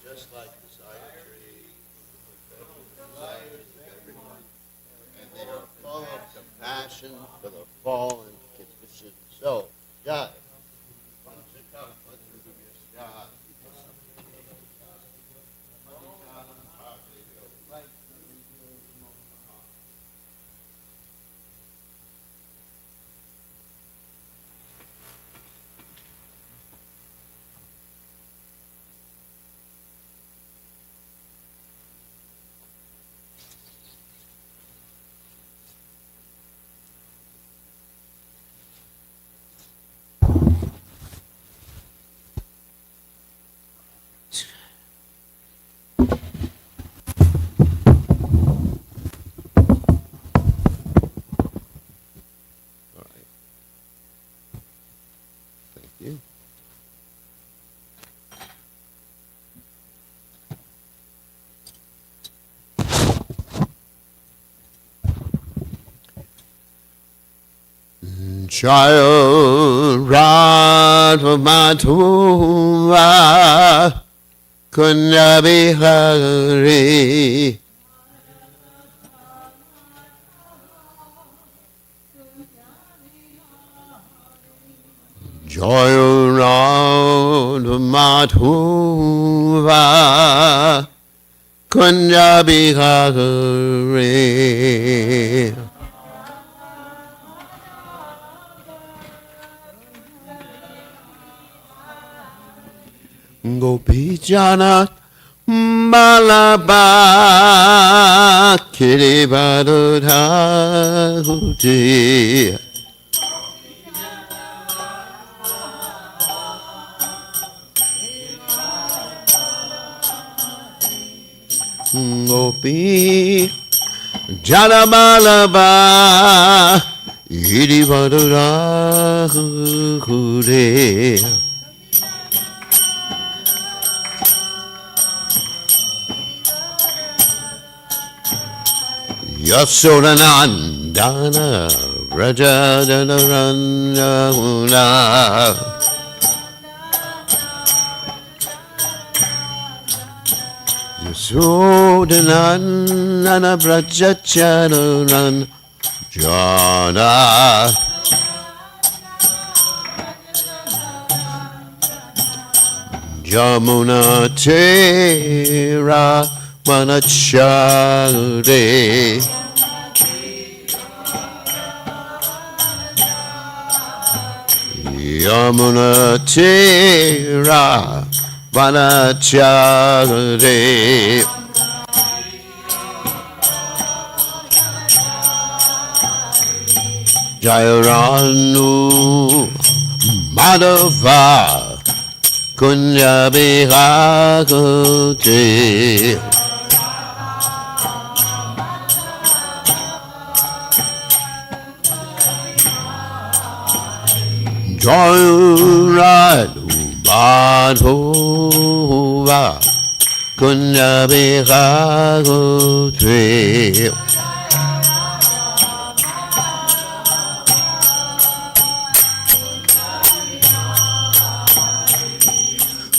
just like the desire tree, the desires of everyone, and they are full of compassion for the fallen conditioned soul. God. Child Radhamatuva Kunyabihari Joy Radhamatuva Kunyabihari Gopi Jana Malaba Kiribadodhahuti Gopi Jana Malaba Kiribadodhahuti Yasodanandana Rajadanarandana Yasodanandana Brajachanaran Jana Jamuna Tera Manachare Yamuna Tera Manachare Jayaranu Madhava Kunyabihagute Joyradu Madhova Kunyabihagute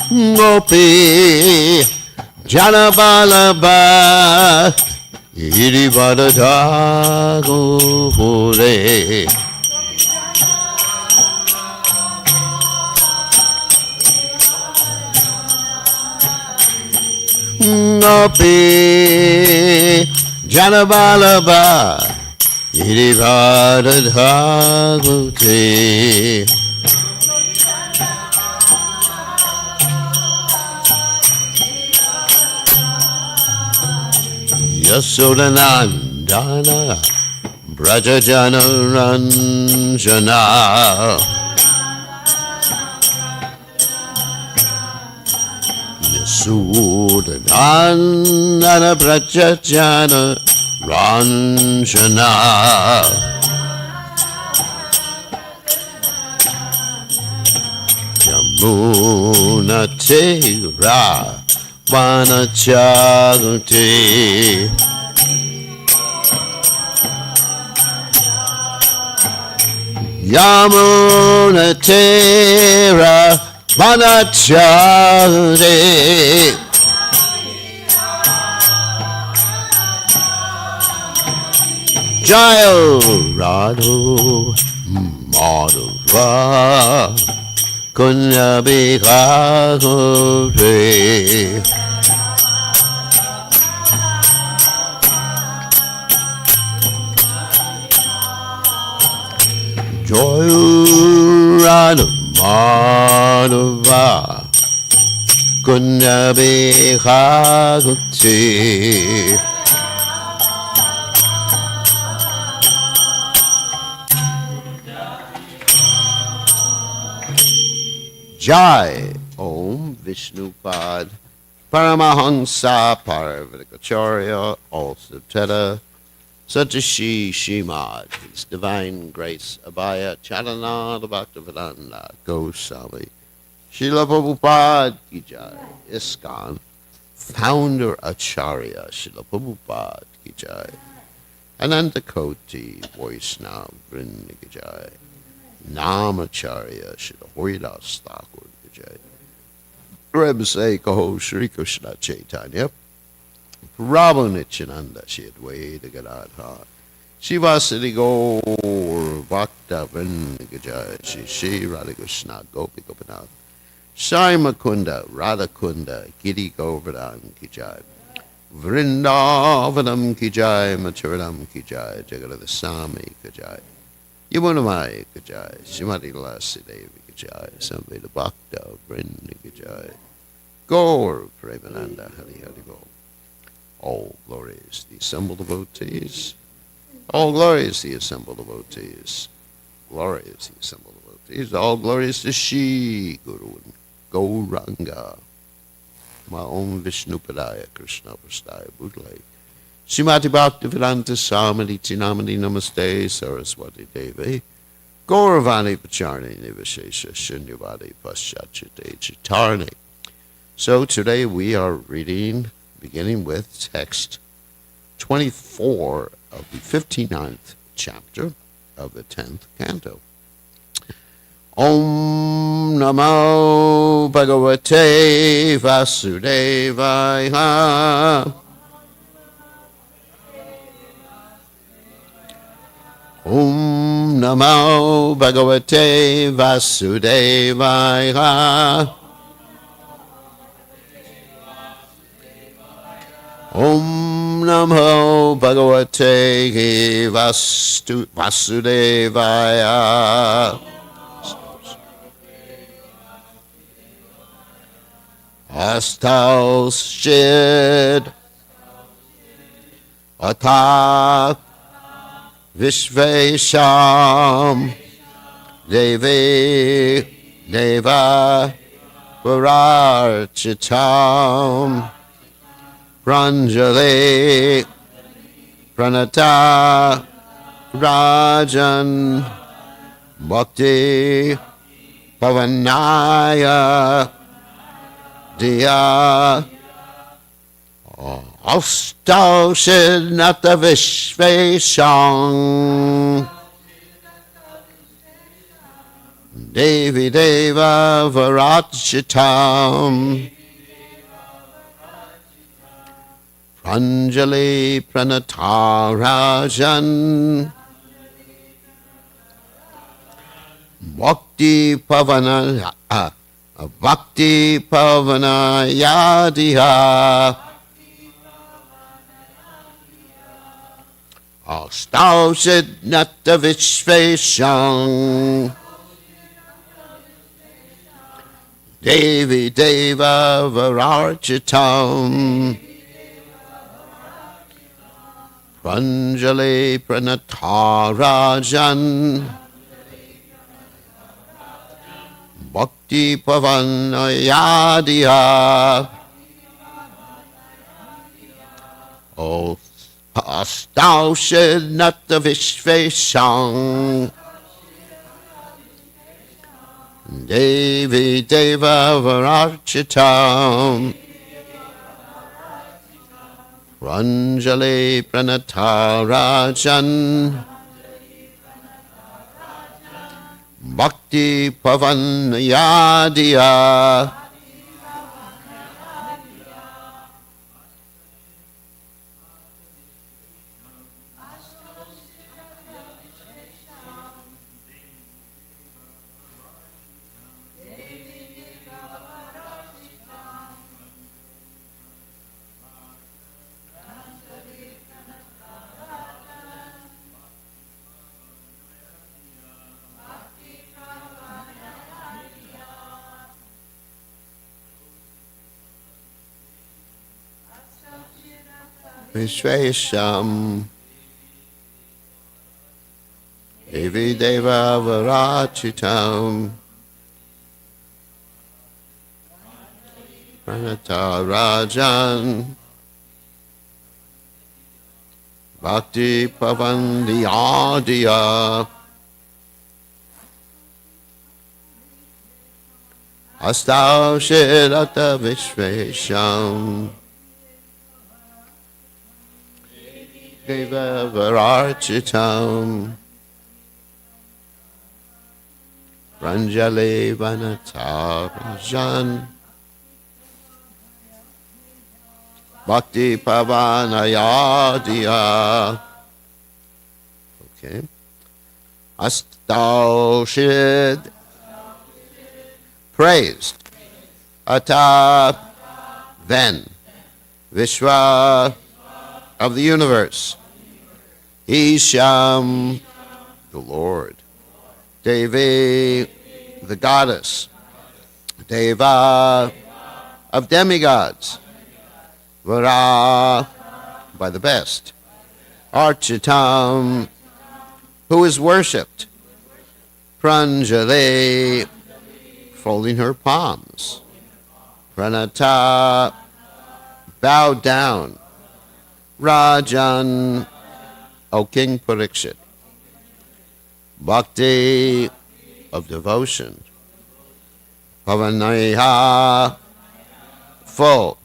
Gopi Janabalaba Irivadadagore Gopi Janabalaba Irivadadagore Yasodanandana Brajajana Ranjana Yasodanandana Brajajana Ranjana Yamuna Tera Vanachagute Yamuna Tera Vanachagute Jaya Radho Madhava Kunya Bihagore Jaya Radha Madhava Kunya Bihagore Jai Om Vishnupad Paramahansa Paravatikacharya also Teta Satashi Shimad His Divine Grace Abhaya Charanada Bhaktivedanta Goswami Srila Prabhupada Ki Jai ISKCON Founder Acharya Srila Prabhupada Ki Jai Ananta Koti Vaishnava Vrinda Ki Jai Namacharya Srila Haridas Thakur Ki Jai Reb Se Kaho Shri Krishna Chaitanya Prabhu Nityananda Shri Advaita Gadadhar Shivasati Gaur Bhakta Vrinda Ki Jai Shri Shri Radha Krishna Gopi Gopinath Shai Makunda Radha Kunda Giri Govardhan Ki Jai Vrindavanam Ki Jai Maturanam Ki Jai Jagadada Sami Ki Jai Yamunamai Ki Jai Shrimati Lasi Devi Ki Jai Samveda Bhakta Vrinda Ki Jai Gaur Premananda Hari Hari Go. All glories the assembled devotees. All glories the assembled devotees. Glories the assembled devotees. All glories to Shri Guru and Gauranga. My own Vishnupadaya Krishna Prastaya Budlai. Srimati Bhaktivedanta Samadhi Namani Namaste Saraswati Devi Gauravani Pacharni Nivashesha Shunyavadi Paschachate Chitarni. So today we are reading, beginning with text 24 of the 59th chapter of the 10th canto. Om Namo Bhagavate Vasudevaya Om Namo Bhagavate Vasudevaya Om Namo Bhagavate Vasudevaya Astal Shid Atak Vishvesham Devi Deva Vararchitam Pranjali Pranata Rajan Bhakti Pavanaya Diya Astau Shinata Vishvesham Devi Deva Varachitam Pranjali Pranatarajan Bhakti Pavana Bhakti Pavana Yadiha Astau Siddhnata Vishvesham Devi Deva Vararchitam Pranjali Pranatarajan Bhakti Pavanayadiya O Astau Siddhnata Vishvesham Devi Deva Vararchitam Pranjali Pranatarajan Bhakti Pavanayadiya Vishvesham Devi Deva Varachitam Pranata Rajan Bhakti Pavandi Adya Astau Shirata Vishvesham Deva Vararchitam Ranjali Vanatarajan Bhakti Pavanayadya. Okay. Astau Shid praised. Ata then. Vishwa of the universe. Isham the Lord. Devi the goddess. Deva of demigods. Vara by the best. Architam who is worshipped. Pranjali folding her palms. Pranata bowed down. Rajan, O King Parikshit. Bhakti of devotion. Pavanaya full.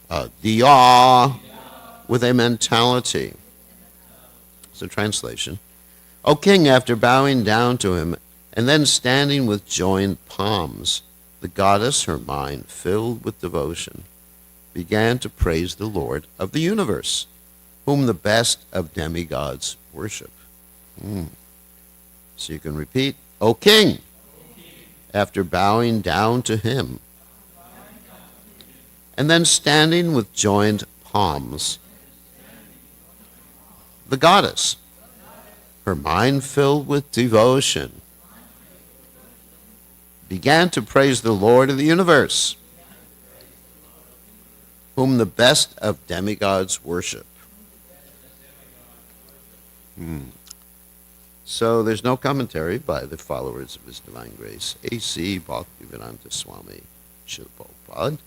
Diya with a mentality. So translation. O King, after bowing down to him and then standing with joined palms, the goddess, her mind filled with devotion, began to praise the Lord of the universe, whom the best of demigods worship. So you can repeat, O King, after bowing down to him, and then standing with joined palms, the goddess, her mind filled with devotion, began to praise the Lord of the universe, whom the best of demigods worship. So there's no commentary by the followers of His Divine Grace, A.C. Bhaktivedanta Swami Srila Prabhupada.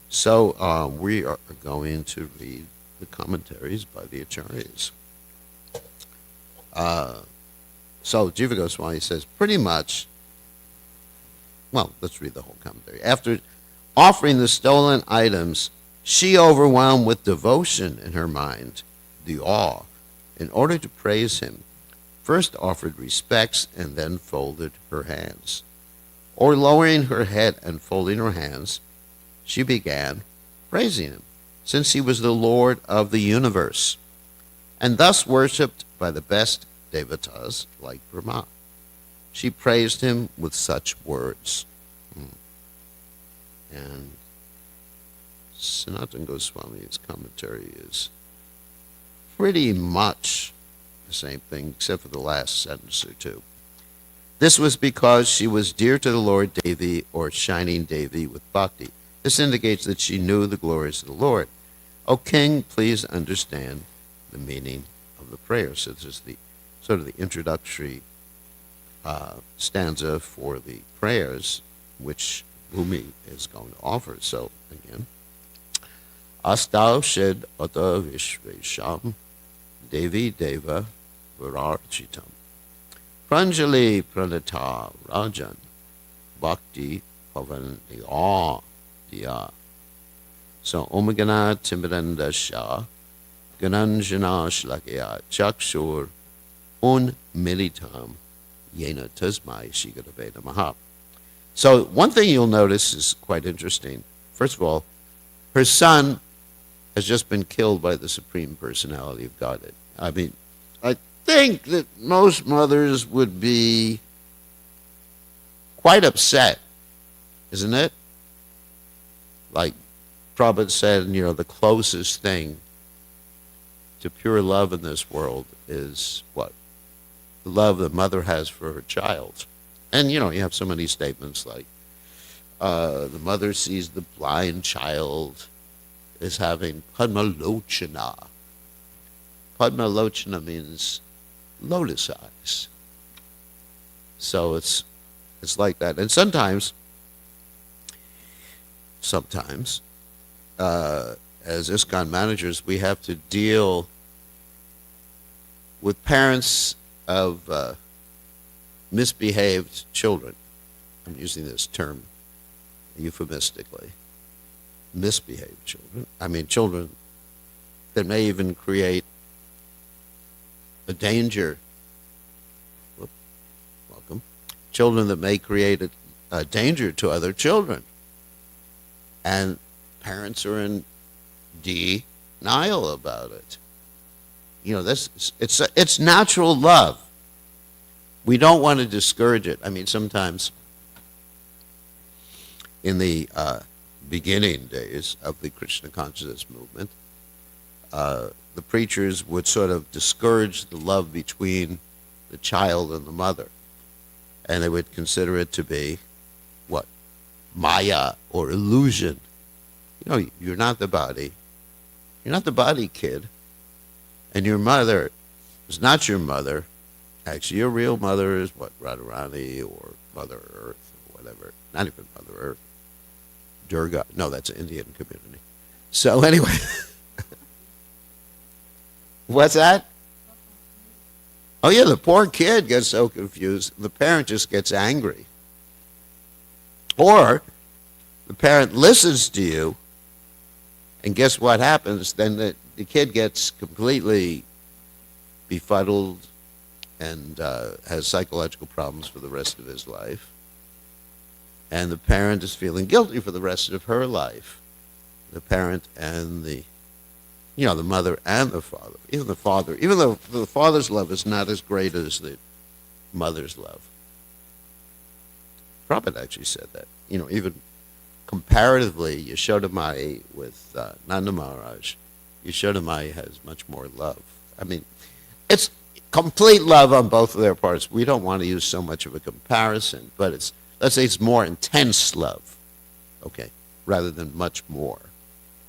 So we are going to read the commentaries by the Acharyas. So Jiva Goswami says pretty much, well, let's read the whole commentary. After offering the stolen items, she, overwhelmed with devotion in her mind, the awe, in order to praise him, first offered respects and then folded her hands. Or lowering her head and folding her hands, she began praising him, since he was the Lord of the universe, and thus worshipped by the best devatas like Brahma. She praised him with such words. And Sanatana Goswami's commentary is pretty much the same thing, except for the last sentence or two. This was because she was dear to the Lord Devi, or shining Devi, with bhakti. This indicates that she knew the glories of the Lord. O King, please understand the meaning of the prayer. So this is the sort of the introductory stanza for the prayers, which Bhumi is going to offer. So again, Astau Shed Ata Vishvesham Devi Deva Vararchitam Pranjali Pranata Rajan Bhakti Pavanaya Diya. So Omagana Timidanda Shah Gananjana Shlakya Chakshur Un Militam Yena Tasmai Shigadaveda Maha. So one thing you'll notice is quite interesting. First of all, her son has just been killed by the Supreme Personality of Godhead. I mean, I think that most mothers would be quite upset, isn't it? Like Prabhupada said, the closest thing to pure love in this world is what? The love the mother has for her child. And, you have so many statements like, the mother sees the blind child is having Padmalochana. Padmalochana means lotus eyes. So it's like that. And sometimes, as ISKCON managers, we have to deal with parents of misbehaved children. I'm using this term euphemistically. Misbehaved children. I mean, children that may even create a danger. Welcome. Children that may create a danger to other children. And parents are in denial about it. You know, it's natural love. We don't want to discourage it. I mean, sometimes in the beginning days of the Krishna consciousness movement, the preachers would sort of discourage the love between the child and the mother. And they would consider it to be, what? Maya, or illusion. You know, you're not the body. You're not the body, kid. And your mother is not your mother. Actually, your real mother is what? Radharani or Mother Earth or whatever. Not even Mother Earth. Durga. No, that's an Indian community. So anyway. What's that? Oh, yeah, the poor kid gets so confused. The parent just gets angry. Or the parent listens to you, and guess what happens? Then the kid gets completely befuddled and has psychological problems for the rest of his life. And the parent is feeling guilty for the rest of her life. The parent and the mother and the father. Even though the father's love is not as great as the mother's love. Prabhupada actually said that. You know, even comparatively, Yashodamai with Nanda Maharaj, Yashodamai has much more love. I mean, it's complete love on both of their parts. We don't want to use so much of a comparison, but let's say it's more intense love, okay, rather than much more.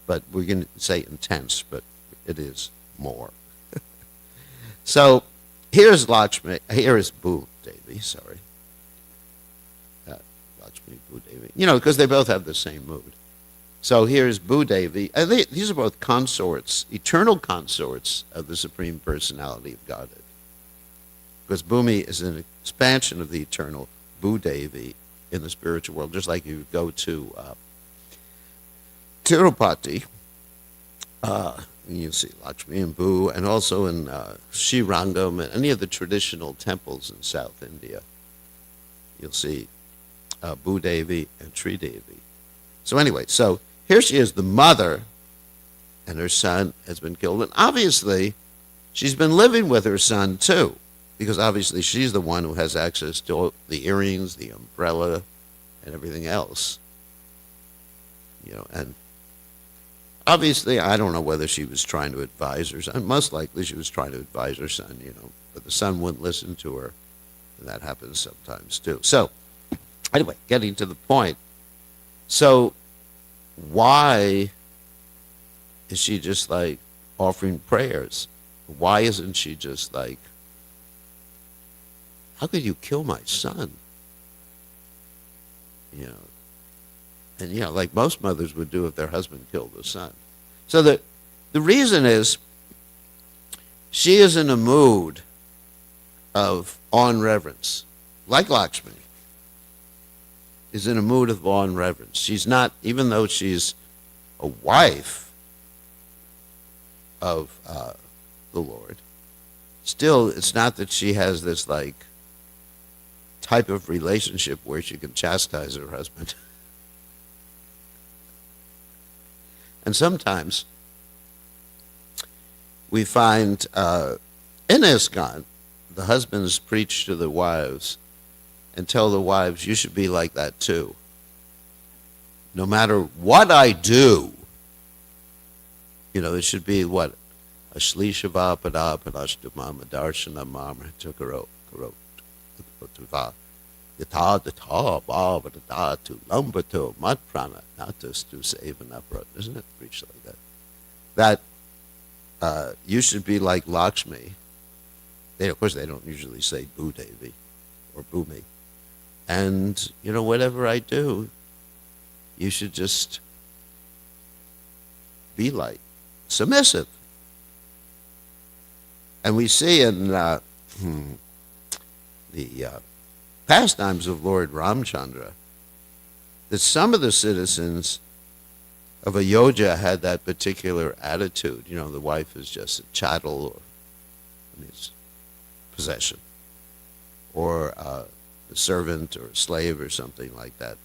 But we're going to say intense, but it is more. So here's Lakshmi, here is Bhu Devi, sorry. Lakshmi, Bhu Devi. You know, because they both have the same mood. So here's Bhu Devi. And these are both consorts, eternal consorts of the Supreme Personality of Godhead. Because Bhumi is an expansion of the eternal Bhu Devi in the spiritual world, just like you go to Tirupati, you see Lakshmi and Bhu, and also in Srirangam and any of the traditional temples in South India, you'll see Bhu Devi and Sri Devi. So anyway, so here she is, the mother, and her son has been killed. And obviously, she's been living with her son too, because obviously she's the one who has access to the earrings, the umbrella, and everything else. You know, and obviously, I don't know whether she was trying to advise her son. Most likely she was trying to advise her son, you know, but the son wouldn't listen to her, and that happens sometimes too. So, anyway, getting to the point. So, why is she just like offering prayers? Why isn't she just like, how could you kill my son? You know, and you know, like most mothers would do if their husband killed the son. So the reason is she is in a mood of awe and reverence, like Lakshmi is in a mood of awe and reverence. She's not, even though she's a wife of the Lord, still it's not that she has this like type of relationship where she can chastise her husband. And sometimes we find in ISKCON, the husbands preach to the wives and tell the wives, you should be like that too. No matter what I do, you know, it should be what? Ashlishava pada padashtamama darshana mamra tukaro. Yata data baba da to lumbato mat prana natus to save an upright. Isn't it preached like that? That you should be like Lakshmi. Of course, they don't usually say Boo Devi or Boo Me. And, whatever I do, you should just be like submissive. And we see in the pastimes of Lord Ramchandra that some of the citizens of Ayodhya had that particular attitude. The wife is just a chattel or his possession, or a servant or a slave or something like that.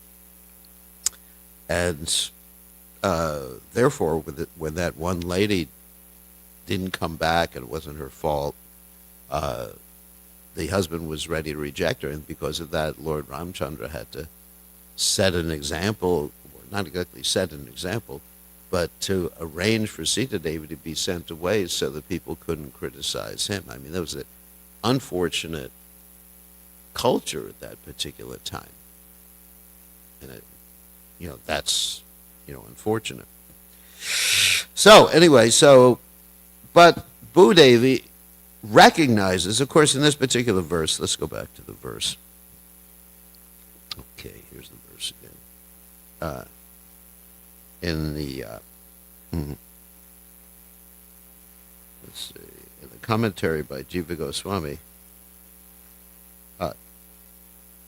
And therefore, when that one lady didn't come back and it wasn't her fault, the husband was ready to reject her, and because of that, Lord Ramchandra had to set an example, or not exactly set an example, but to arrange for Sita Devi to be sent away so that people couldn't criticize him. I mean, there was an unfortunate culture at that particular time. And, that's, unfortunate. So, anyway, but Bhudevi recognizes, of course, in this particular verse, let's go back to the verse. Okay, here's the verse again. In the, let's see, in the commentary by Jiva Goswami,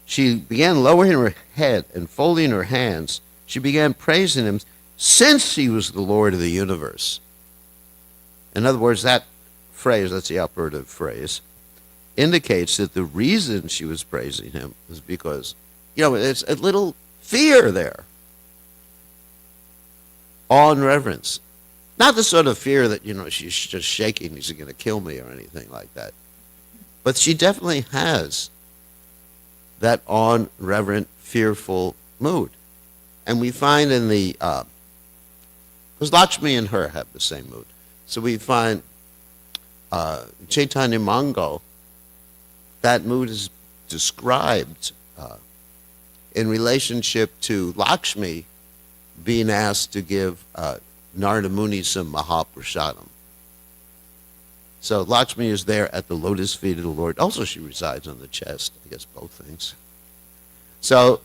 she began lowering her head and folding her hands. She began praising him since he was the Lord of the universe. In other words, that phrase, that's the operative phrase, indicates that the reason she was praising him was because, it's a little fear there. Awe and reverence. Not the sort of fear that, she's just shaking, he's going to kill me or anything like that. But she definitely has that awe, reverent, fearful mood. And we find in the, because Lakshmi and her have the same mood. So we find Chaitanya Mangal, that mood is described in relationship to Lakshmi being asked to give Narada Muni some Mahaprasadam. So Lakshmi is there at the lotus feet of the Lord. Also, she resides on the chest. I guess both things. So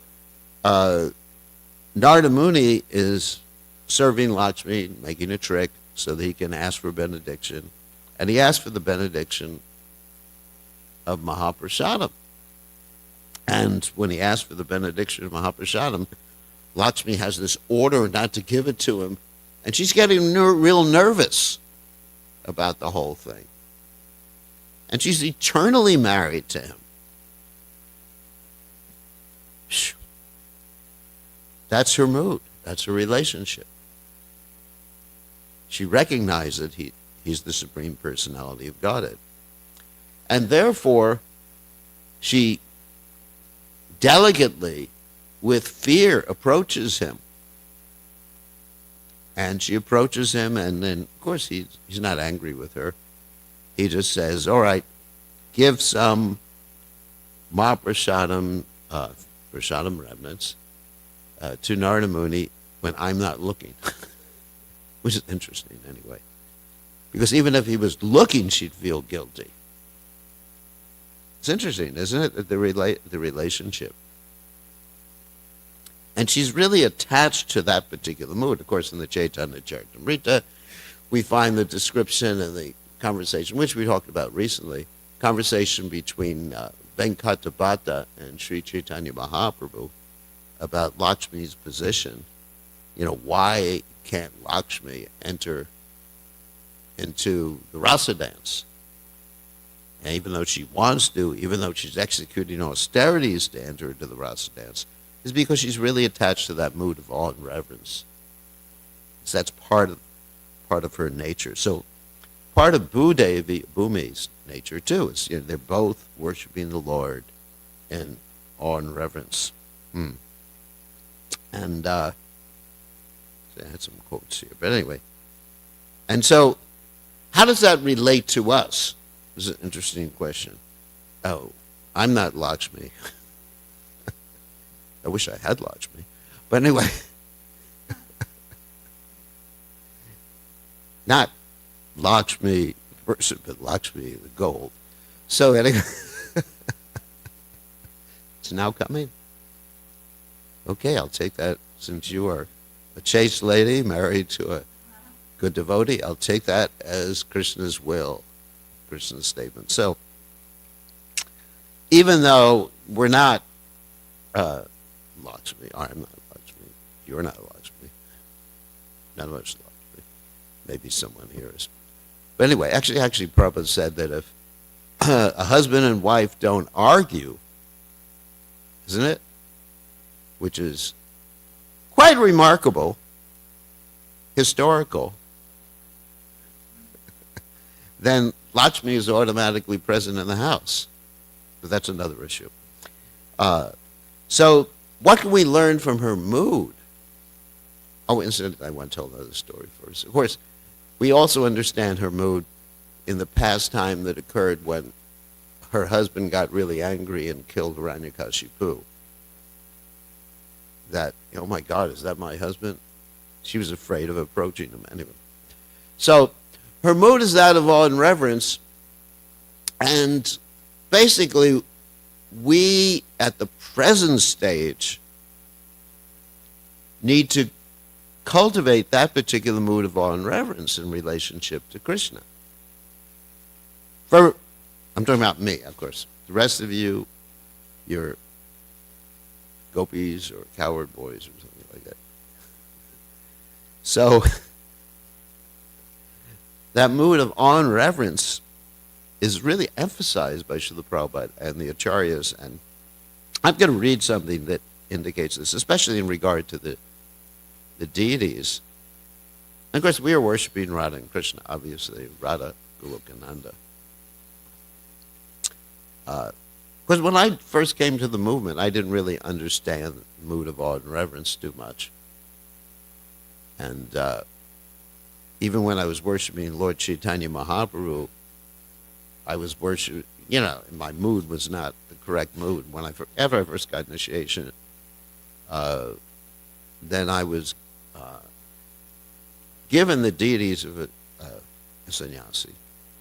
Narada Muni is serving Lakshmi, making a trick so that he can ask for benediction. And he asked for the benediction of Mahaprasadam. And when he asked for the benediction of Mahaprasadam, Lakshmi has this order not to give it to him. And she's getting real nervous about the whole thing. And she's eternally married to him. That's her mood. That's her relationship. She recognizes that he's the Supreme Personality of Godhead. And therefore, she delicately, with fear, approaches him. And she approaches him, and then, of course, he's not angry with her. He just says, all right, give some Mahaprasadam, prasadam remnants, to Narada Muni when I'm not looking. Which is interesting, anyway. Because even if he was looking, she'd feel guilty. It's interesting, isn't it, the relationship? And she's really attached to that particular mood. Of course, in the Chaitanya Charitamrita, we find the description and the conversation, which we talked about recently, conversation between Venkatabhata and Sri Chaitanya Mahaprabhu about Lakshmi's position. Why can't Lakshmi enter into the rasa dance? And even though she wants to, even though she's executing austerities to enter into the rasa dance, is because she's really attached to that mood of awe and reverence. So that's part of her nature. So part of Bhumi's nature too is they're both worshiping the Lord in awe and reverence. And I had some quotes here, but anyway. And so, how does that relate to us? This is an interesting question. Oh, I'm not Lakshmi. I wish I had Lakshmi. But anyway, not Lakshmi the person, but Lakshmi the gold. So anyway, it's now coming. Okay, I'll take that since you are a chaste lady married to a good devotee. I'll take that as Krishna's will, Krishna's statement. So even though we're not Lakshmi, I'm not Lakshmi, you're not Lakshmi, none of us are Lakshmi, maybe someone here is. But anyway, actually Prabhupada said that if a husband and wife don't argue, isn't it? Which is quite remarkable, historical, then Lakshmi is automatically present in the house. But that's another issue. So what can we learn from her mood? Oh, incidentally, I want to tell another story first. Of course, we also understand her mood in the past time that occurred when her husband got really angry and killed Hiranyakashipu. That, oh my God, is that my husband? She was afraid of approaching him anyway. So her mood is that of awe and reverence, and basically we at the present stage need to cultivate that particular mood of awe and reverence in relationship to Krishna. I'm talking about me, of course. The rest of you, you're gopis or coward boys or something like that. So that mood of awe and reverence is really emphasized by Srila Prabhupada and the Acharyas. And I'm going to read something that indicates this, especially in regard to the deities. And of course, we are worshiping Radha and Krishna, obviously, Radha, Goloka, Nanda. Because when I first came to the movement, I didn't really understand the mood of awe and reverence too much. And even when I was worshiping Lord Chaitanya Mahaprabhu, I was worshiping, my mood was not the correct mood. After I first got initiation, then I was given the deities of a sannyasi.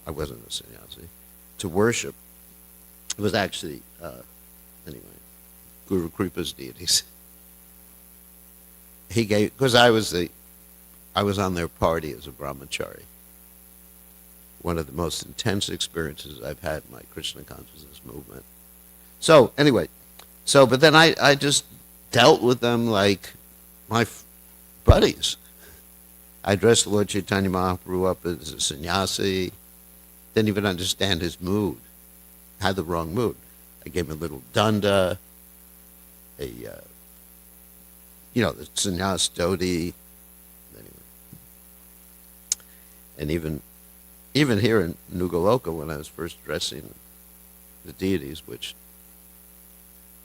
I wasn't a sannyasi. To worship. It was actually, anyway, Guru Kripa's deities. He gave, because I was on their party as a brahmachari. One of the most intense experiences I've had in my Krishna consciousness movement. So anyway, but then I just dealt with them like my buddies. I dressed Lord Chaitanya Mahaprabhu up as a sannyasi, didn't even understand his mood, had the wrong mood. I gave him a little danda, the sannyas dhoti, anyway. And even here in New Goloka, when I was first dressing the deities, which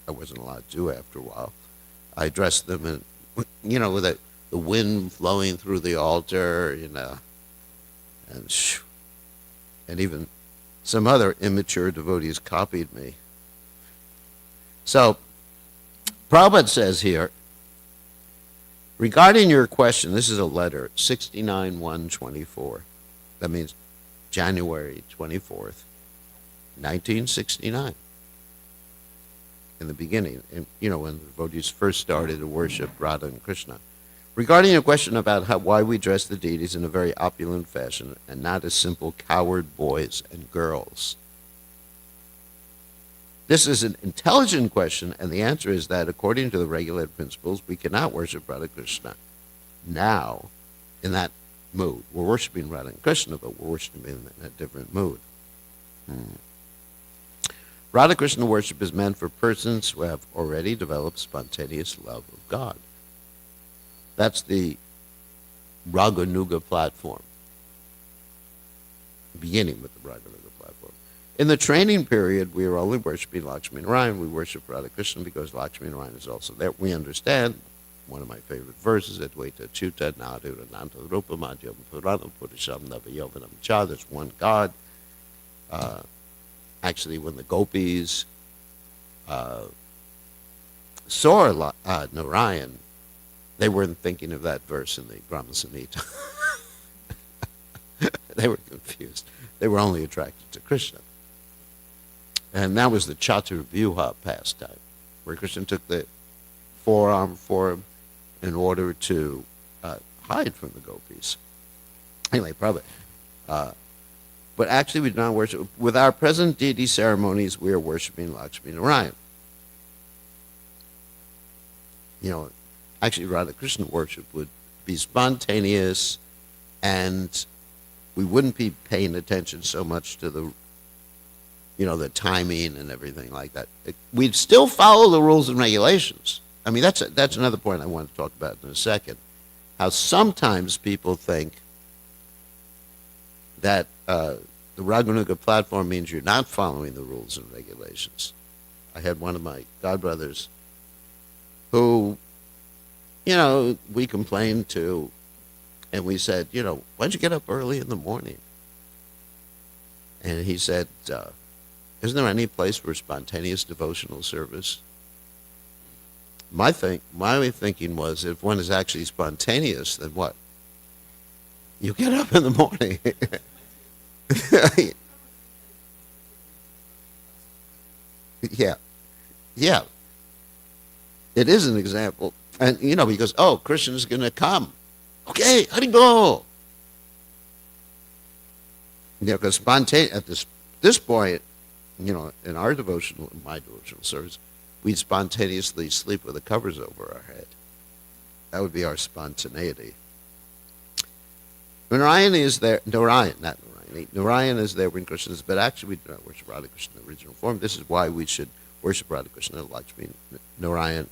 I wasn't allowed to do after a while, I dressed them in, with the wind flowing through the altar, and even some other immature devotees copied me. So, Prabhupada says here, regarding your question, this is a letter, 69-124. That means January 24th, 1969. In the beginning, when the devotees first started to worship Radha and Krishna. Regarding your question about why we dress the deities in a very opulent fashion and not as simple coward boys and girls. This is an intelligent question, and the answer is that according to the regulated principles, we cannot worship Radha Krishna now in that mood. We're worshiping Radha and Krishna, but we're worshiping in a different mood. Radha Krishna worship is meant for persons who have already developed spontaneous love of God. That's the Raganuga platform, beginning with the Raganuga platform. In the training period, we are only worshiping Lakshmi Narayan. We worship Radha Krishna because Lakshmi Narayan is also there. We understand one of my favorite verses, Advaita Chuta Nadu Ananta Rupa Madhyam Puranam Purisham Navayovanam Cha. There's one God. Actually, when the gopis saw Narayan, they weren't thinking of that verse in the Brahma Samhita. They were confused. They were only attracted to Krishna. And that was the Chaturvyuha pastime, where Krishna took the forearm for him in order to hide from the gopis. Anyway, probably. But actually, we do not worship. With our present deity ceremonies, we are worshiping Lakshmi Narayan. Actually, Radha Krishna worship would be spontaneous, and we wouldn't be paying attention so much to the timing and everything like that. We'd still follow the rules and regulations. I mean, that's another point I want to talk about in a second. How sometimes people think that the Raganuga platform means you're not following the rules and regulations. I had one of my godbrothers who, we complained to, and we said, why'd you get up early in the morning? And he said, isn't there any place for spontaneous devotional service? My thinking was, if one is actually spontaneous, then what? You get up in the morning. Yeah. It is an example. And, because, Krishna's going to come. Okay, Haribo. Because spontaneous, at this point, in my devotional service, we'd spontaneously sleep with the covers over our head. That would be our spontaneity. Narayan is there. Narayan is there when Krishna is, but actually we do not worship Radha Krishna in the original form. This is why we should worship Radha Krishna, Lakshmi Narayan,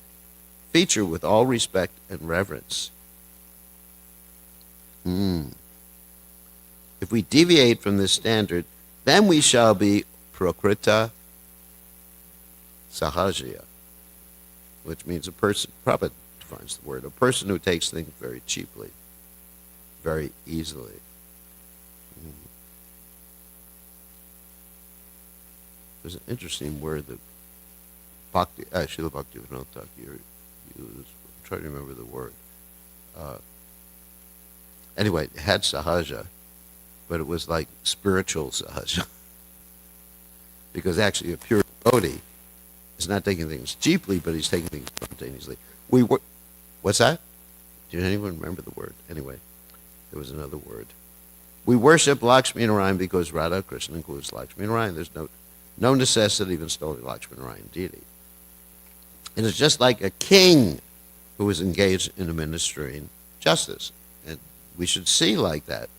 feature with all respect and reverence. If we deviate from this standard, then we shall be prakrita sahajya, which means a person, Prabhupada defines the word, a person who takes things very cheaply, very easily. There's an interesting word that Srila Bhaktivinoda Thakur used. I'm trying to remember the word. Anyway, it had sahaja, but it was like spiritual sahaja. Because actually a pure devotee is not taking things cheaply, but he's taking things spontaneously. What's that? Did anyone remember the word? Anyway, there was another word. We worship Lakshmi Narayan because Radha Krishna includes Lakshmi Narayan. There's no necessity of installing Lakshmi Narayan deity. It is just like a king who is engaged in administering justice. And we should see like that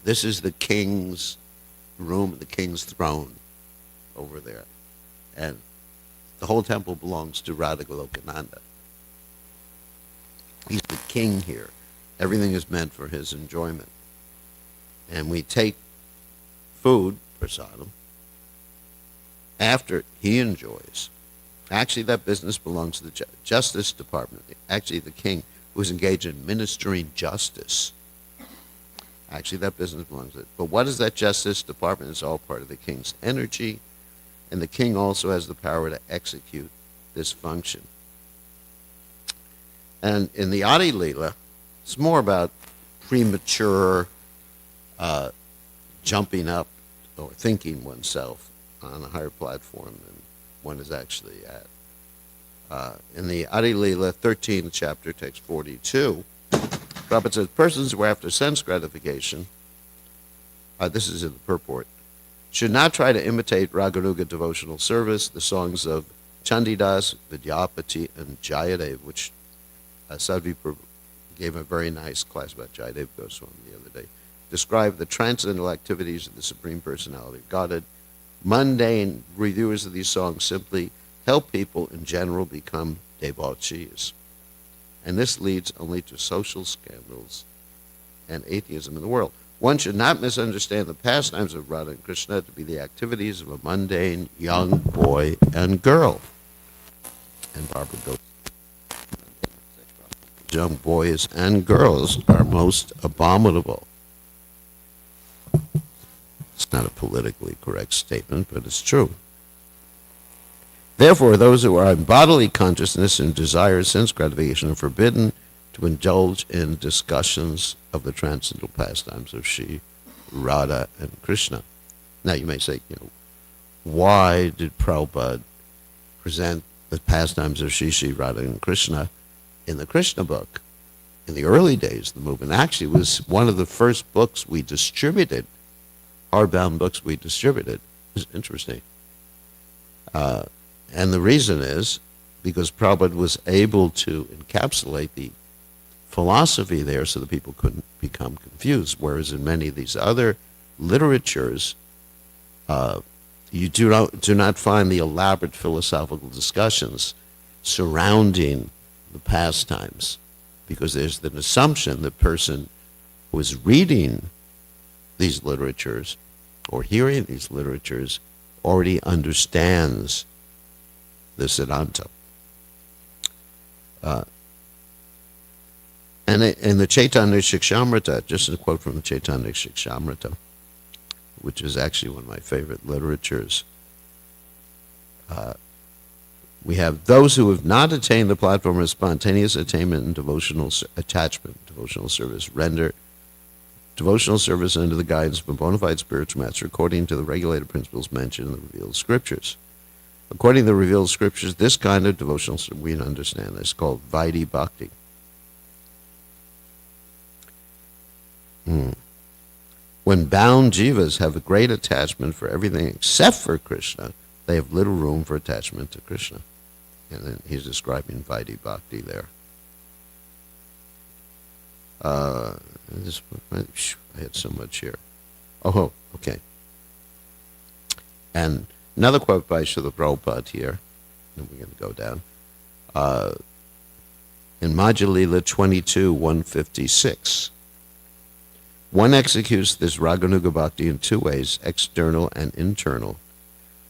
this is the king's room, the king's throne over there. And the whole temple belongs to Radha Golokananda. He's the king here. Everything is meant for his enjoyment. And we take food, prasadam, after he enjoys. Actually, that business belongs to the Justice Department. Actually, the king who is engaged in administering justice. Actually, that business belongs to it. But what is that Justice Department? It's all part of the king's energy. And the king also has the power to execute this function. And in the Adi Leela, it's more about premature jumping up or thinking oneself on a higher platform than one is actually at. In the Adi Leela, 13th chapter, text 42, Prabhupada says, persons who are after sense gratification, this is in the purport, should not try to imitate Raganuga devotional service, the songs of Chandidas, Vidyapati, and Jayadev, which Sadhvi gave a very nice class about Jayadev Goswami the other day, describe the transcendental activities of the Supreme Personality of Godhead. Mundane reviewers of these songs simply help people in general become devotees. And this leads only to social scandals and atheism in the world. One should not misunderstand the pastimes of Radha and Krishna to be the activities of a mundane young boy and girl. And Barbara goes, young boys and girls are most abominable. It's not a politically correct statement, but it's true. Therefore, those who are in bodily consciousness and desire sense gratification are forbidden to indulge in discussions of the transcendental pastimes of Shri Radha and Krishna. Now, you may say, why did Prabhupada present the pastimes of Shri Radha and Krishna in the Krishna book? In the early days of the movement, actually was one of the first books we distributed, hardbound books we distributed. It's interesting. And the reason is because Prabhupada was able to encapsulate the philosophy there so that people couldn't become confused, whereas in many of these other literatures, you do not find the elaborate philosophical discussions surrounding the pastimes, because there's an assumption the person who is reading these literatures or hearing these literatures already understands the Siddhanta. And in the Chaitanya Shikshamrita, just a quote from the Chaitanya Shikshamrita, which is actually one of my favorite literatures, we have those who have not attained the platform of spontaneous attainment and devotional attachment, devotional service, render devotional service under the guidance of a bona fide spiritual master according to the regulated principles mentioned in the revealed scriptures. According to the revealed scriptures, this kind of devotional service, we understand this, called Vaidhi Bhakti. When bound jivas have a great attachment for everything except for Krishna, they have little room for attachment to Krishna. And then he's describing Vaidhi Bhakti there. I had so much here. Oh, okay. And another quote by Srila Prabhupada here, and we're going to go down. In Madhya-lila 22:156, one executes this Raganuga Bhakti in two ways, external and internal.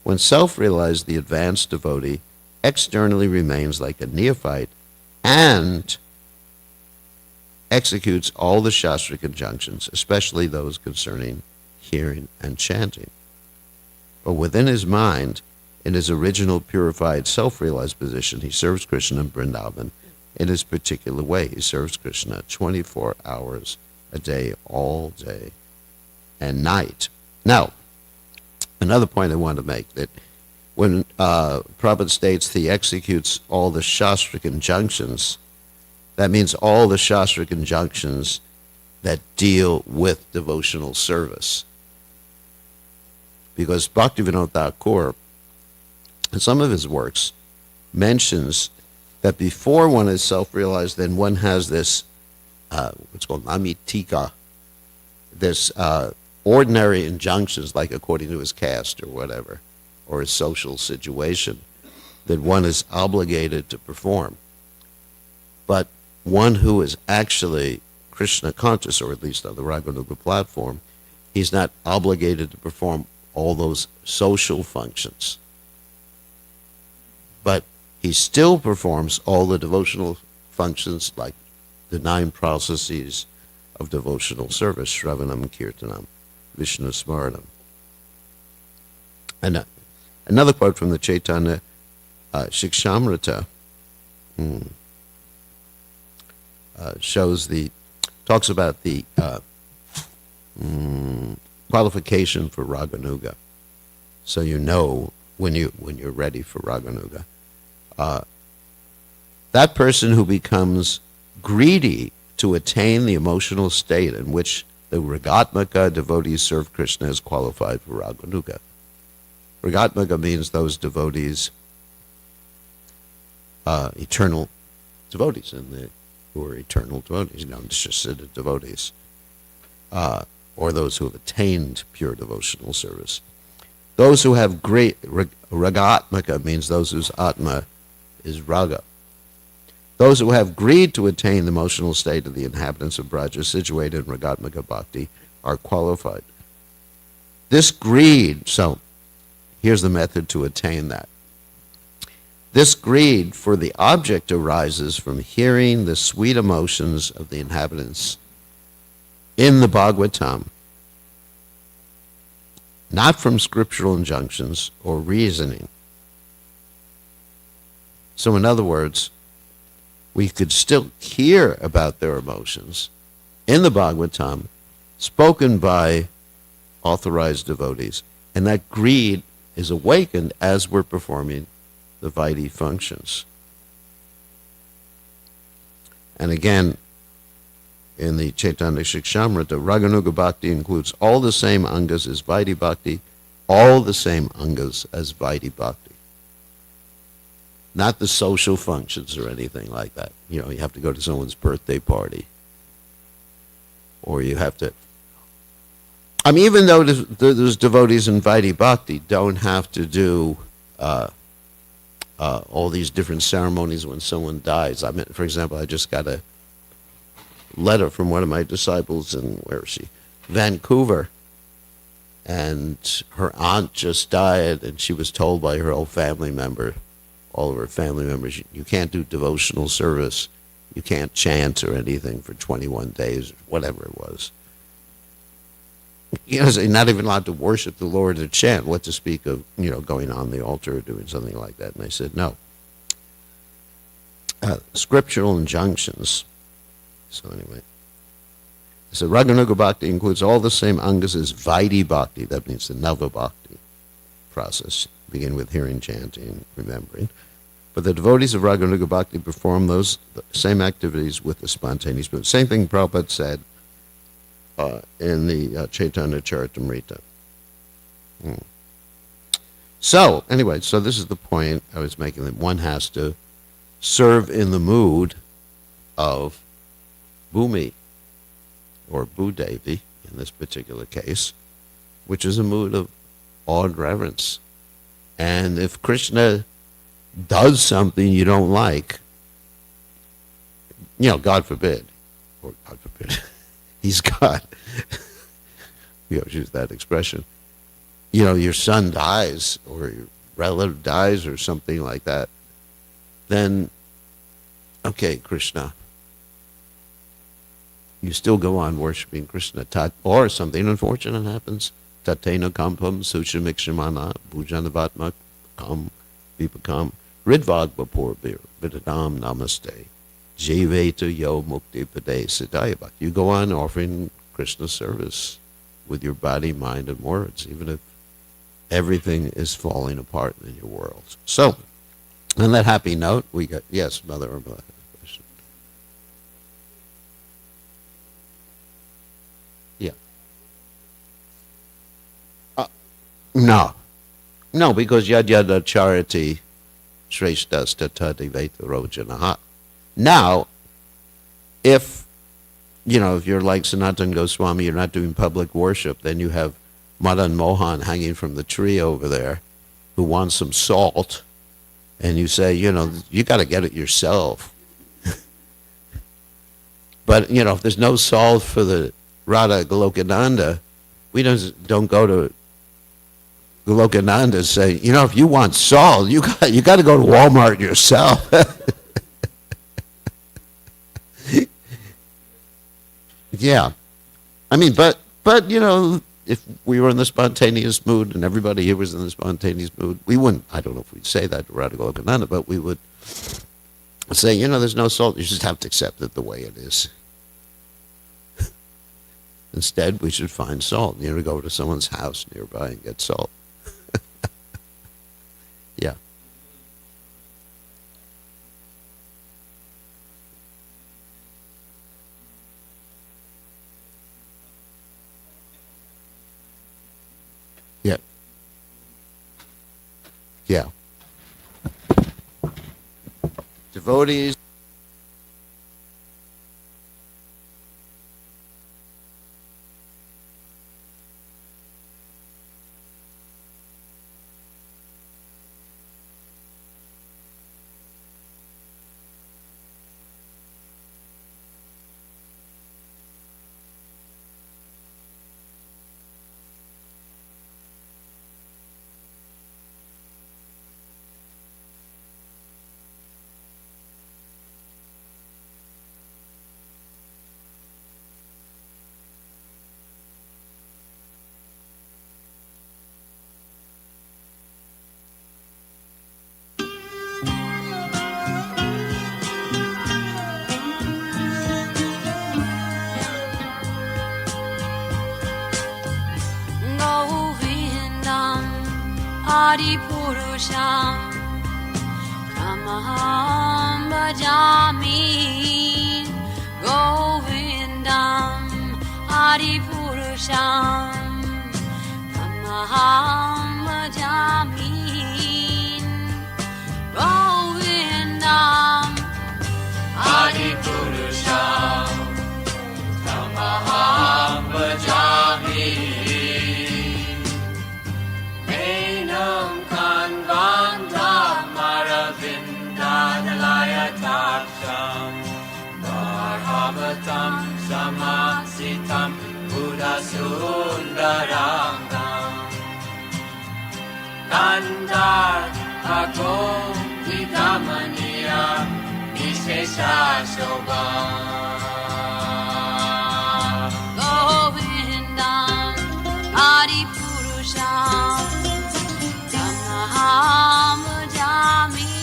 When self-realized, the advanced devotee externally remains like a neophyte and executes all the shastric injunctions, especially those concerning hearing and chanting. But within his mind, in his original purified self-realized position, he serves Krishna in Vrindavan in his particular way. He serves Krishna 24 hours a day, all day and night. Now, another point I want to make, that when Prabhupada states he executes all the shastric injunctions, that means all the shastric injunctions that deal with devotional service. Because Bhaktivinoda Thakur, in some of his works, mentions that before one is self-realized, then one has this, what's called namitika, this ordinary injunctions, like according to his caste or whatever, or his social situation, that one is obligated to perform. But one who is actually Krishna conscious, or at least on the Raganuga platform, he's not obligated to perform all those social functions. But he still performs all the devotional functions, like the 9 processes of devotional service, Shravanam, Kirtanam, Vishnu Smaranam. And another quote from the Chaitanya Shikshamrita talks about the qualification for Raganuga. So you know when you're ready for Raganuga. That person who becomes greedy to attain the emotional state in which the Ragatmaka devotees serve Krishna is qualified for Raganuga. Ragatmaka means those devotees, eternal devotees, who are eternal devotees, Nishasiddha devotees, or those who have attained pure devotional service. Those who have great Ragatmaka means those whose Atma is Raga. Those who have greed to attain the emotional state of the inhabitants of Braja situated in Ragatmaka Bhakti are qualified. This greed, so here's the method to attain that. This greed for the object arises from hearing the sweet emotions of the inhabitants in the Bhagavatam, not from scriptural injunctions or reasoning. So in other words, we could still hear about their emotions in the Bhagavatam, spoken by authorized devotees, and that greed is awakened as we're performing the Vaidhi functions. And again, in the Chaitanya Shikshamrita, Raganuga Bhakti includes all the same angas as Vaidhi Bhakti, all the same angas as Vaidhi Bhakti. Not the social functions or anything like that. You know, you have to go to someone's birthday party. Or you have to... I mean, even though those devotees in Vaidhi Bhakti don't have to do all these different ceremonies when someone dies. I mean, for example, I just got a letter from one of my disciples in, where is she? Vancouver. And her aunt just died, and she was told by her whole family member, all of her family members, you can't do devotional service, you can't chant or anything for 21 days, or whatever it was. You know, so you're not even allowed to worship the Lord or chant, what to speak of, you know, going on the altar or doing something like that. And I said, no. Scriptural injunctions. So anyway. So Raganuga Bhakti includes all the same angas as Vaidhi Bhakti. That means the Nava Bhakti process. Begin with hearing, chanting, remembering. But the devotees of Raganuga Bhakti perform those same activities with the spontaneous movement. Same thing Prabhupada said in the Chaitanya Charitamrita. So, anyway, so this is the point I was making, that one has to serve in the mood of Bhumi, or Bhudevi in this particular case, which is a mood of awe and reverence. And if Krishna does something you don't like, you know, God forbid, or God forbid, he's God. We always use that expression. You know, your son dies, or your relative dies, or something like that, then, okay, Krishna, you still go on worshiping Krishna. Or something unfortunate happens. Tatena kampam suchamikshimana bhujanavatma kam vipakam ridvag vapur vidadam namaste jiveta yo mukti pade siddhayabhak. You go on offering Krishna service with your body, mind, and words, even if everything is falling apart in your world. So, on that happy note, we got, yes, Mother Urbala. No. No, because yad yada charity shreshtas tatati veta rojanaha. Now, if, you know, if you're like Sanatan Goswami, you're not doing public worship, then you have Madan Mohan hanging from the tree over there who wants some salt, and you say, you know, you got to get it yourself. But, you know, if there's no salt for the Radha Golokananda, we don't go to Golokananda say, you know, if you want salt, you got to go to Walmart yourself. Yeah. I mean, but you know, if we were in the spontaneous mood and everybody here was in the spontaneous mood, we wouldn't, I don't know if we'd say that to Radha Golokananda, but we would say, you know, there's no salt, you just have to accept it the way it is. Instead, we should find salt. You know, go to someone's house nearby and get salt. Yeah. Yeah. Yeah. Devotees. Adipurusham Tamaham Bhajami Govindam Adipurusham Tamaham Bhajami Govindam Adipurusham Tamaham Bhajami Enam Kanvandam Maravindadalayataksham Bharavatam Samasitam Buddhasundarangam Kandar Agom Vidamaniya Vishesha Shobham Govindam Adipurusham Tamaham Bhajami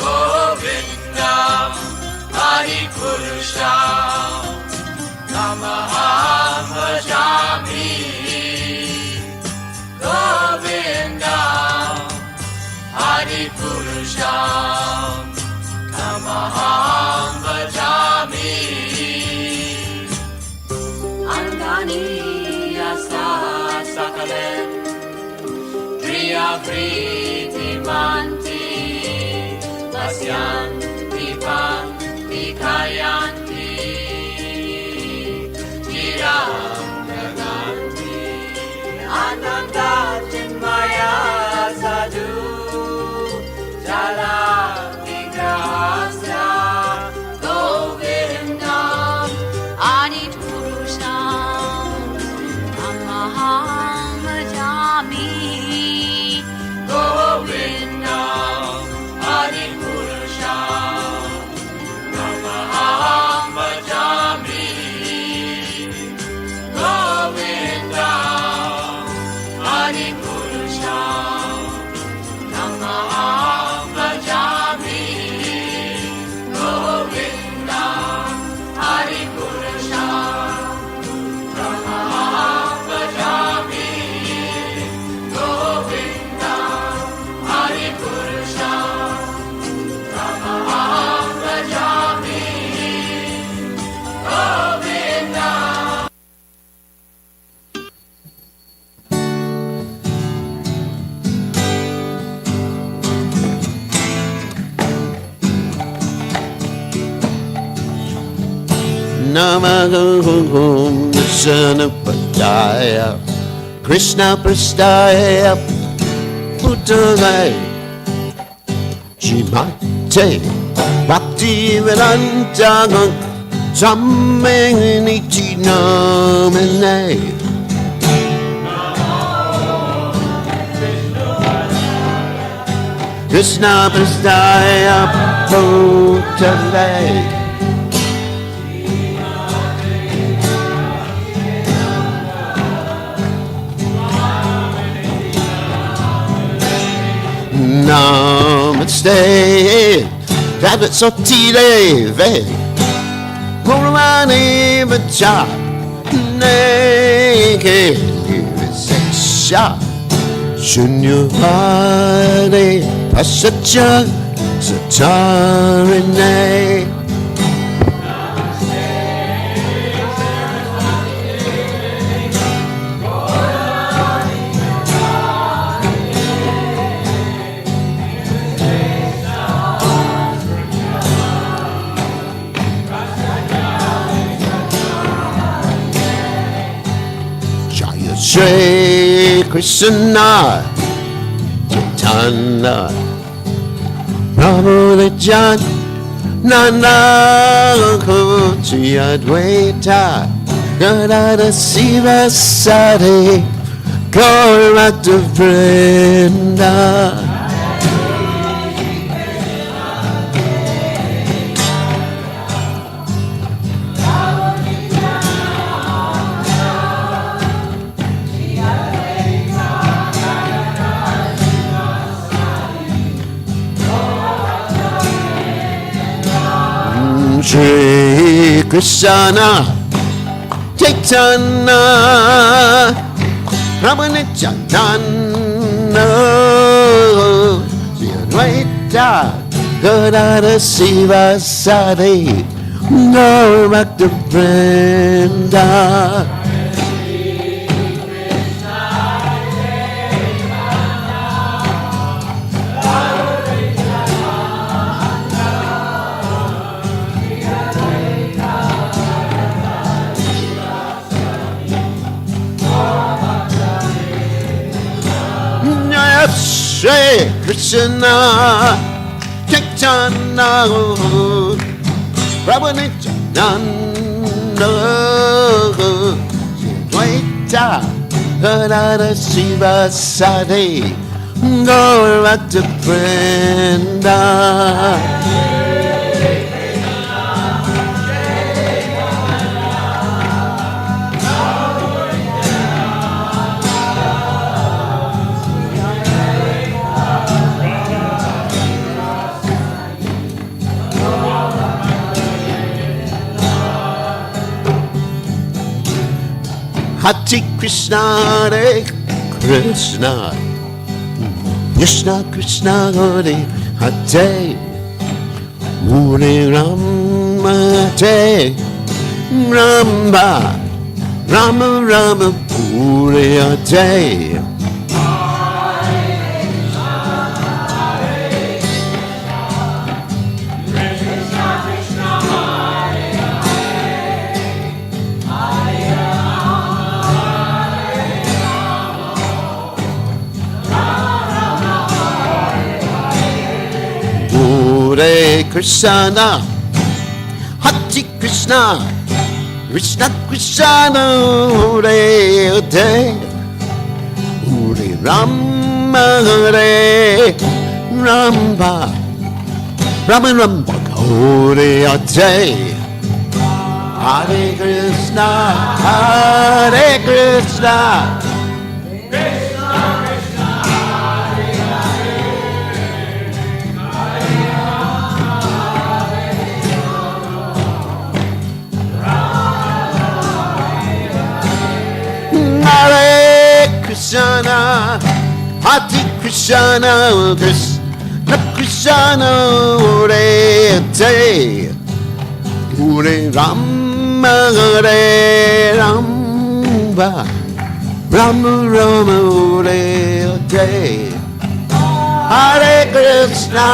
Govindam Adipurusham Tamaham Bhajami Govindam Adipurusham Tamaham Bhajami Angani Yasa Sakalen Kriya Priti Manti Pasyanti Panti Kayanti Jiram Naganti Ananda Chinmaya Sadhu Jala Vigrahasya Govindam Adipurusham Tamaham Bhajami Govindam Adipurusham Tamaham Bhajami Govindam Adipurusham Tamaham Bhajami Govindam Adipurusham Tamaham Bhajami Govindam Adipurusham Tamaham Bhajami Govindam Namah Nishana Padaya Krishna Prastaya Buddhavaya Jimate Bhakti Vedanta Sammeniti Namane Krishna Prastaya Buddhavaya Namaste Rabbit Sotire Ve Purmani Vacha Neke Sesha Shunyavade Pasacha Satarine Shri Krishna Chaitanya Prabhu Nityananda Kuti Advaita Gadada Siva Sati Gaurata Vrinda Shri Krishna Chaitanya Prabhu Nityananda Advaita Gadada Siva Sadi No Bhakta Brenda Shri Krishna Chaitanya Prabhu Nityananda Dvaita Gadada Siva Sadi Gaur Bhakta Vrinda Hare Krishna, Hare Krishna, Krishna Krishna, Hare Hare, Hare Rama, Hare Rama, Rama Rama, Hare Hare. Hare Krishna, Hare Krishna, Krishna Krishna, Hare Hare, Hare Rama, Hare Rama, Rama Rama, Hare Hare, Hare Krishna, Hare Krishna. Hare Krishna, Hare Krishna, Krishna Krishna, Hare Hare, Hare Rama, Hare Rama, Rama Rama, Hare Hare, Hare Krishna.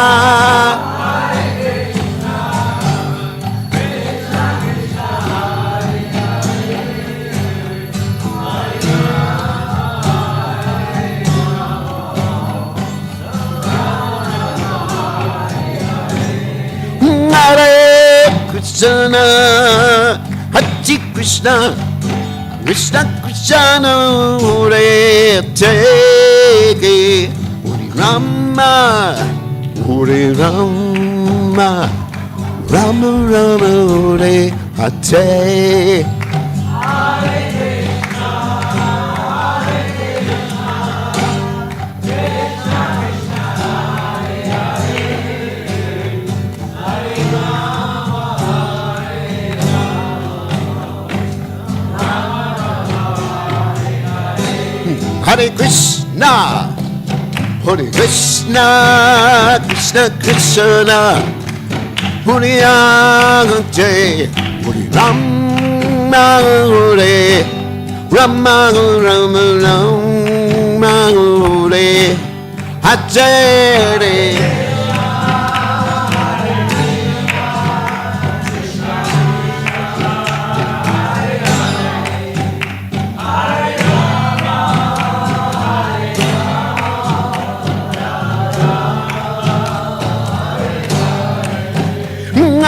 Hare Krishna, Hare Krishna, Krishna Krishna, Hare Hare, Hare Rama, Hare Rama, Rama Rama, Hare Hare. Hare Krishna, Hare Krishna, Krishna Krishna, Hare Hare, Hare Rama, Hare Rama, Rama Rama, Hare Hare.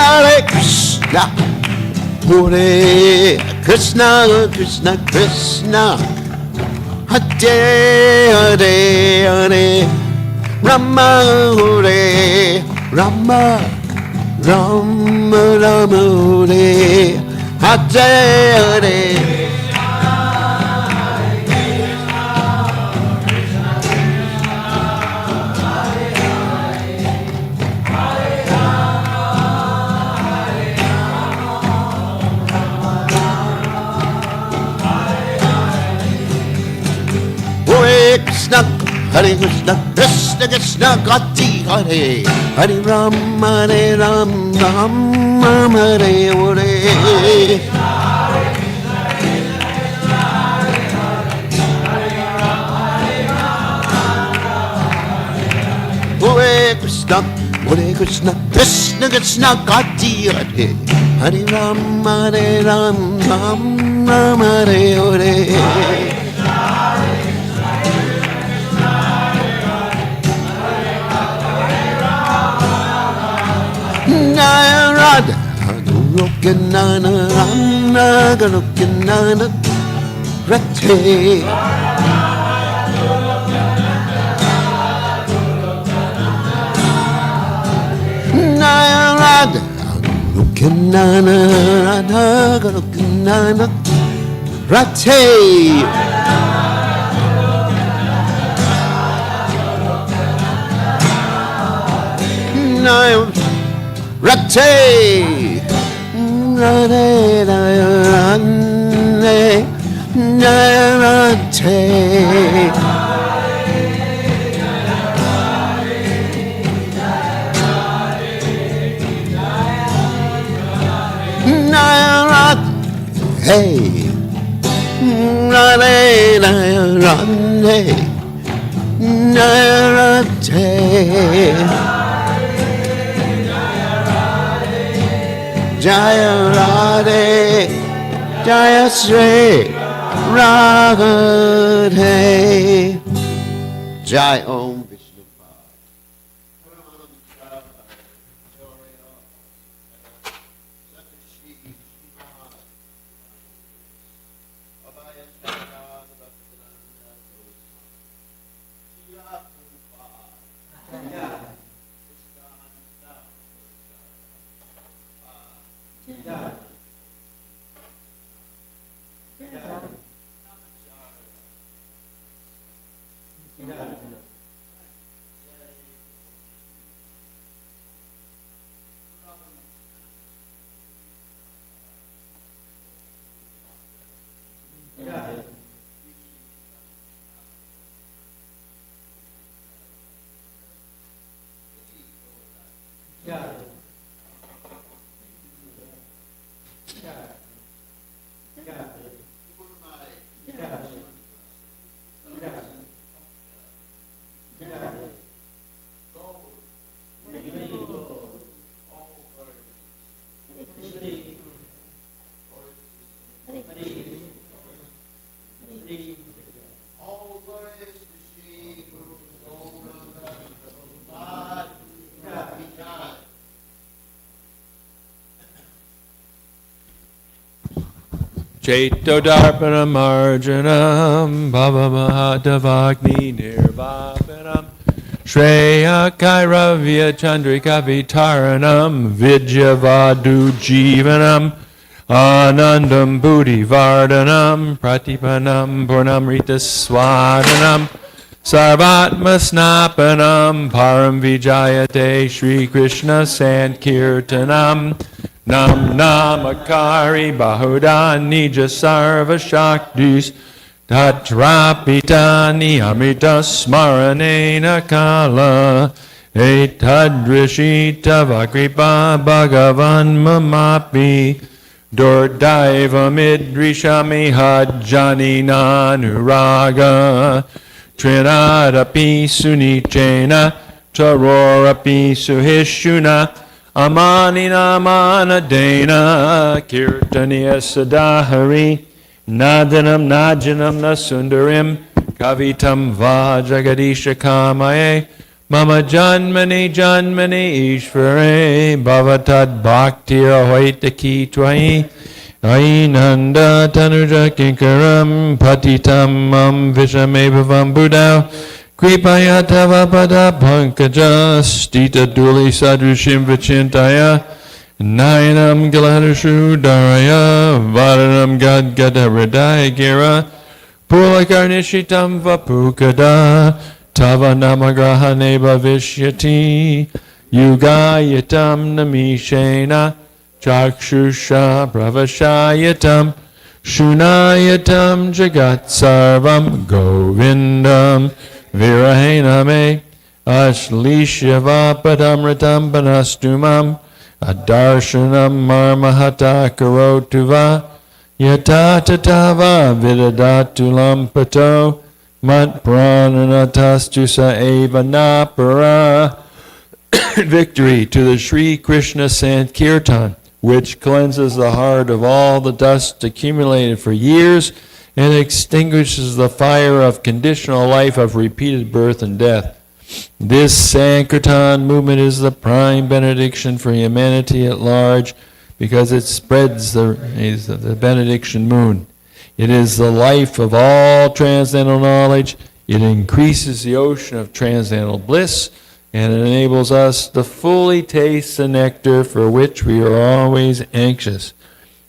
Hare Krishna, Hare Krishna, Krishna Krishna, Hare Hare, Hare Rama, Hare Rama, Rama Rama, Hare Hare. Krishna, Hare Krishna, Krishna Krishna, Gati Hare, Hare Ram, Ram Ram, Hare Hare. Hare Krishna, Hare Krishna, Krishna Krishna, Gati Hare, Hare Ram, Ram Ram, Hare Hare. Naya Radha, Goloka Nana, Rana, Goloka Nana, Rate. Naya Radha, Goloka Nana, Radha, Goloka Nana, Rate. Naya Rate, Rate, Rate, Hey, Jaya Radhe, Jaya Sri Radhe, Jai Om Vishnu. Chaitodarpanam Arjanam Bhava Mahadavagni Nirvapanam Shreya Kairavya Chandrika Vitaranam Vidyavadu Jivanam Anandam Buddhi Vardhanam Pratipanam Purnamrita Swadanam Sarvatma Snapanam Param Vijayate Shri Krishna Sankirtanam Nam Namakari Bahuda Nija Sarva Shaktis Tatrapitani Amrita Smaranena Kala Etadrishita Vakripa Bhagavan Mamapi Dordaiva Midrishami Hajjani Nanuraga Trinadapi Sunichena Tarorapi Suhishuna Amanina Manadena Kirtaniya Sadahari Nadanam Najanam Nasundarim Kavitam Vajagadisha Kamaye Mama Janmani Janmani Ishvare Bhavatad Bhaktira Hoitaki Twai Ainanda Tanuja Kinkaram Patitam Mam Vishamevavam Buddha Kripaya Tava Pada Pankaja Stita Duli Sadrushim Vichintaya Nayanam Galadashu Daraya Vadanam Gad Gadaradaya Gira Pulakarnishitam Vapukada Tava Namagrahane Bhavishyati Yugayatam Namishena Chakshusha Pravashayatam Shunayatam Jagat Sarvam Govindam virahena me, ashlishavapadamritam panastumam, adarshanam marmahata karotuva, yata tatava vidadatulam pato, mat prananatastu sa eva napara. Victory to the Sri Krishna Sankirtan, which cleanses the heart of all the dust accumulated for years and extinguishes the fire of conditional life of repeated birth and death. This Sankirtan movement is the prime benediction for humanity at large because it spreads the benediction moon. It is the life of all transcendental knowledge. It increases the ocean of transcendental bliss, and it enables us to fully taste the nectar for which we are always anxious.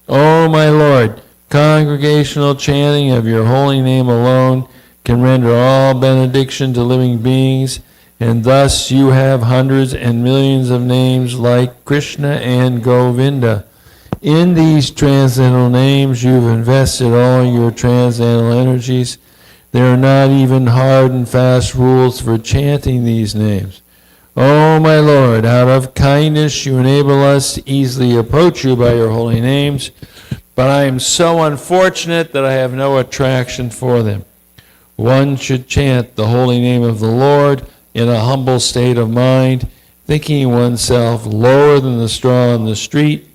O my Lord, congregational chanting of your holy name alone can render all benediction to living beings, and thus you have hundreds and millions of names like Krishna and Govinda. In these transcendental names you've invested all your transcendental energies. There are not even hard and fast rules for chanting these names. O my Lord, out of kindness you enable us to easily approach you by your holy names, but I am so unfortunate that I have no attraction for them. One should chant the holy name of the Lord in a humble state of mind, thinking oneself lower than the straw on the street.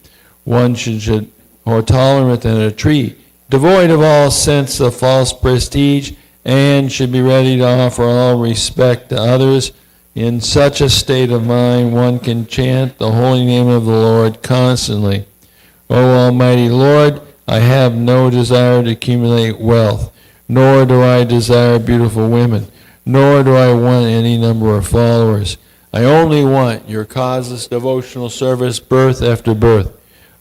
One should more tolerant than a tree, devoid of all sense of false prestige, and should be ready to offer all respect to others. In such a state of mind, one can chant the holy name of the Lord constantly. O Almighty Lord, I have no desire to accumulate wealth, nor do I desire beautiful women, nor do I want any number of followers. I only want your causeless devotional service birth after birth.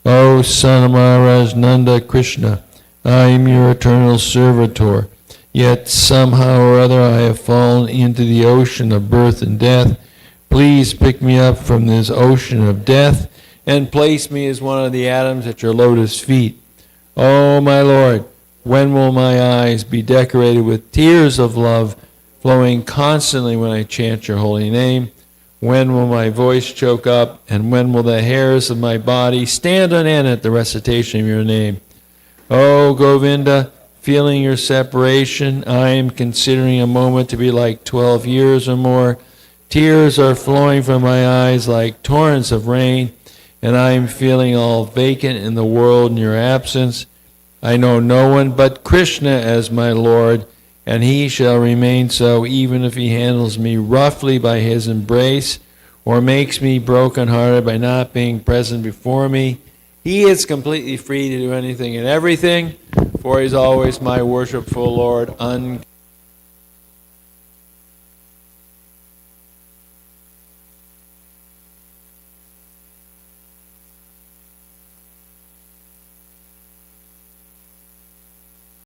O Son of Maharaj Nanda Krishna, I am your eternal servitor. Yet somehow or other I have fallen into the ocean of birth and death. Please pick me up from this ocean of death and place me as one of the atoms at your lotus feet. Oh, my Lord, when will my eyes be decorated with tears of love flowing constantly when I chant your holy name? When will my voice choke up, and when will the hairs of my body stand on end at the recitation of your name? Oh, Govinda, feeling your separation, I am considering a moment to be like 12 years or more. Tears are flowing from my eyes like torrents of rain, and I am feeling all vacant in the world in your absence. I know no one but Krishna as my Lord, and he shall remain so even if he handles me roughly by his embrace or makes me broken-hearted by not being present before me. He is completely free to do anything and everything, for he is always my worshipful Lord, unconditionally.